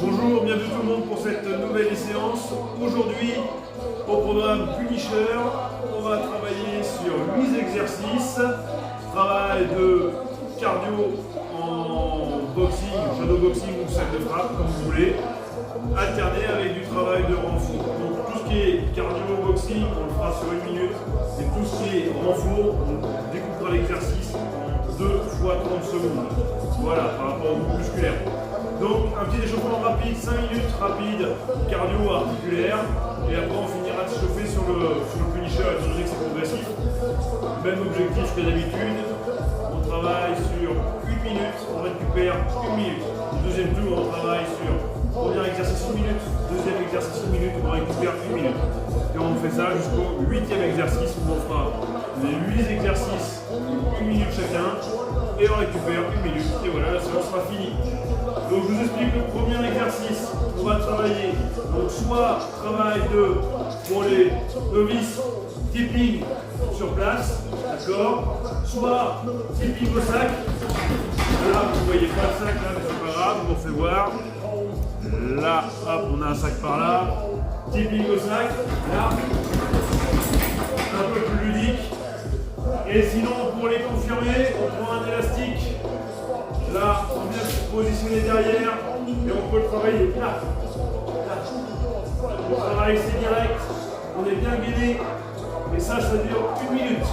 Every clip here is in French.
Bonjour, bienvenue tout le monde pour cette nouvelle séance. Aujourd'hui, au programme Punisher, on va travailler sur 8 exercices. Travail de cardio en boxing, shadow boxing ou sac de frappe, comme vous voulez, alterné avec du travail de renfort. Donc tout ce qui est cardio boxing, on le fera sur 1 minute. Et tout ce qui est renfort, on découpera l'exercice en 2 fois 30 secondes. Voilà, par rapport au groupe musculaire. Donc un petit échauffement rapide, 5 minutes rapide, cardio articulaire, et après on finira de se chauffer sur le Punisher étant donné que c'est progressif. Même objectif que d'habitude, on travaille sur 8 minutes, on récupère 1 minute. Le deuxième tour, on travaille sur premier exercice 1 minute, deuxième exercice 1 minute, on récupère 1 minute. Et on fait ça jusqu'au 8e exercice où on fera les 8 exercices, 1 minute chacun, et on récupère 1 minute. Et voilà, la séance sera finie. Donc je vous explique le premier exercice. On va travailler, donc soit travail pour les novices, tipping sur place, d'accord, soit tipping au sac. Là, vous ne voyez pas le sac là, mais c'est pas grave, je vous refais voir. Là, hop, on a un sac par là. Tipping au sac, là, un peu plus ludique. Et sinon, pour les confirmer, on prend un élastique. Là, on vient se positionner derrière et on peut le travailler là. Le travail, c'est direct. On est bien gainé. Et ça dure 1 minute.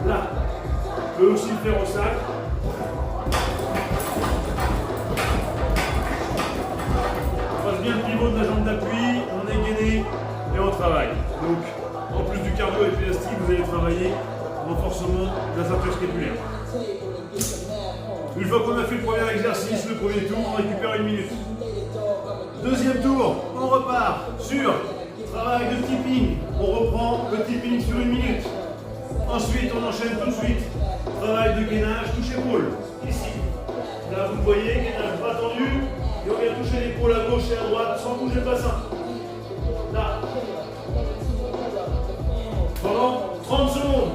Là. On peut aussi le faire au sac. On passe bien le pivot de la jambe d'appui. On est gainé et on travaille. Donc, en plus du cardio et de l'élastique, vous allez travailler renforcement de la ceinture scapulaire. Une fois qu'on a fait le premier exercice, le premier tour, on récupère 1 minute. Deuxième tour, on repart sur travail de tipping. On reprend le tipping sur 1 minute. Ensuite, on enchaîne tout de suite. Travail de gainage, touche-épaule. Ici. Là, vous voyez, gainage bras tendu. Et on vient toucher l'épaule à gauche et à droite sans bouger le bassin. Là. Pendant 30 secondes.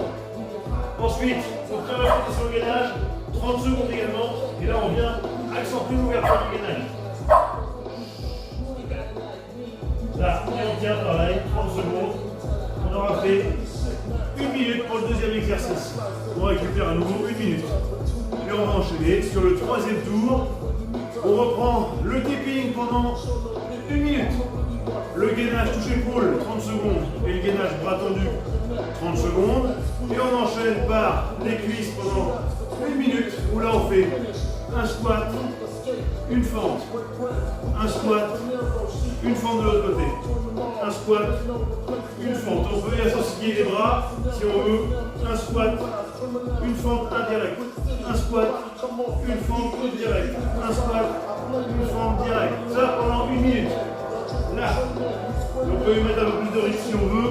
Ensuite, on travaille sur le gainage. 30 secondes également, et là on vient accentuer l'ouverture du gainage. Là, et on tient pareil, 30 secondes. On aura fait 1 minute pour le deuxième exercice. On récupère à nouveau 1 minute. Et on va enchaîner sur le troisième tour. On reprend le tipping pendant 1 minute. Le gainage touche-épaule, 30 secondes. Et le gainage bras tendu, 30 secondes. Et on enchaîne par les cuisses pendant 1 minute, où là on fait un squat, une fente, un squat, une fente de l'autre côté, un squat, une fente. On peut y associer les bras si on veut, un squat, une fente indirecte, un squat, une fente directe, un squat, une fente directe. Ça pendant 1 minute. Là, on peut y mettre un peu plus de rythme si on veut.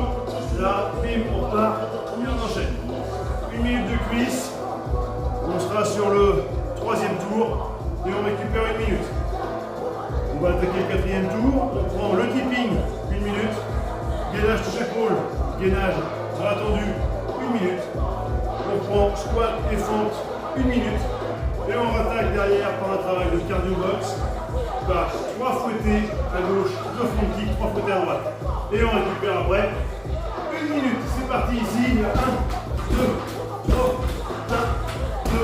Là, bim, on part et on enchaîne. 1 minute de cuisse. On sera sur le troisième tour et on récupère 1 minute. On va attaquer le quatrième tour. On prend le tipping, 1 minute. Gainage touche-épaule, gainage bras tendu, 1 minute. On prend squat et fente, 1 minute. Et on rattaque derrière par un travail de cardio box. Par 3 fouettés à gauche, 2 front kick, 3 fouettés à droite. Et on récupère après 1 minute. C'est parti ici. 1, 2, 3, 1, 2,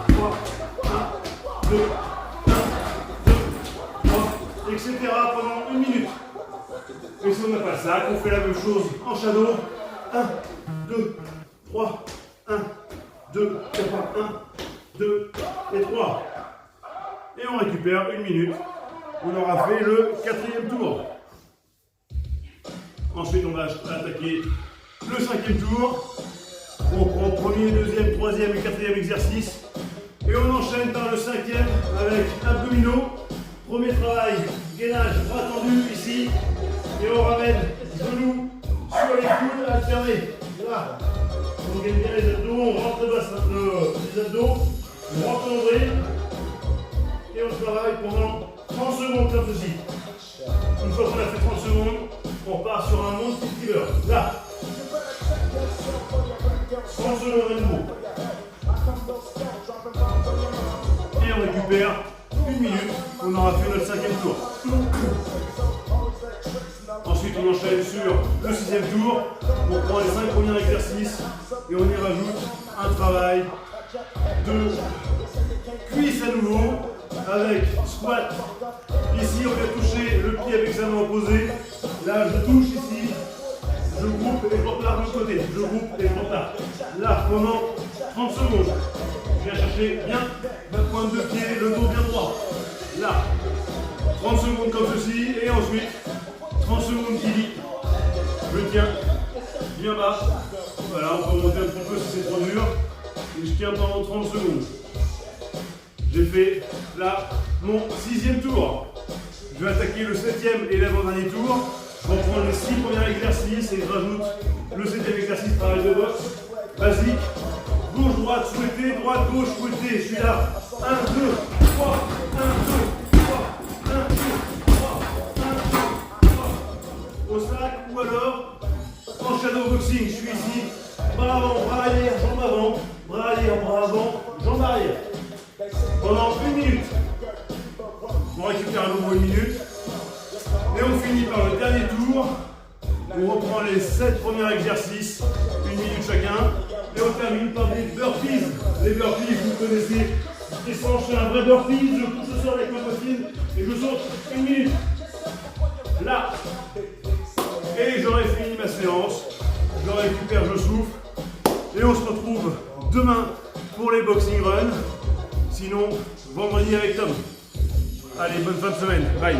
3, 1, 2, 1, 2, 3, etc. pendant 1 minute. Et si on n'a pas ça, on fait la même chose en shadow. 1, 2, 3, 1, 2, 3, 1, 2 et 3. Et on récupère 1 minute. On aura fait le quatrième tour. Ensuite, on va attaquer le 5e tour. On prend premier, deuxième, troisième et quatrième exercice. Et on enchaîne par le 5e avec abdominaux. Premier travail, gainage, bras tendu ici. Et on ramène genoux sur les coudes alternés. Là, on gagne bien les abdos, on rentre le bassin, les abdos, on rentre le nombril. Et on travaille pendant 30 secondes comme ceci. Une fois qu'on a fait 30 secondes, on part sur un monte tiver. Là. 30 secondes à nouveau. Et on récupère 1 minute, on aura fait notre 5e tour. Ensuite, on enchaîne sur le 6e tour. On prend les 5 premiers exercices et on y rajoute un travail de cuisse à nouveau avec squat. Ici, on vient toucher le pied avec sa main opposée. Là, je touche ici. Je groupe et je repars de l'autre côté. Je groupe et je repars. Là, pendant 30 secondes. Je viens chercher bien ma pointe de pied, le dos bien droit. Là, 30 secondes comme ceci. Et ensuite, 30 secondes qui dit. Je tiens bien bas. Voilà, on peut monter un petit peu si c'est trop dur. Et je tiens pendant 30 secondes. J'ai fait là mon 6e tour. Je vais attaquer le 7e et l'avant-dernier tour. Je reprends les 6 premiers exercices et je rajoute le 7e exercice, travail de boxe. Basique. Gauche, droite, souhaité, droite, gauche, souhaité. Je suis là. 1, 2, 3, 1, 2, 3, 1, 2, 3, 1, 2, 3. Au sac ou alors en shadow boxing. Je suis ici. Bras avant, bras arrière, jambe avant. Bras arrière, bras avant, jambe arrière. Pendant 1 minute. On récupère à nouveau 1 minute. Et on finit par le dernier tour. On reprend les 7 premiers exercices, 1 minute chacun. Et on termine par des burpees. Les burpees, vous connaissez. Je descends, je fais un vrai burpee, je pousse le sol avec ma poitrine et je saute 1 minute. Là. Et j'aurai fini ma séance. Je récupère, je souffle. Et on se retrouve demain pour les boxing runs. Sinon, vendredi avec Tom. Allez, bonne fin de semaine. Bye.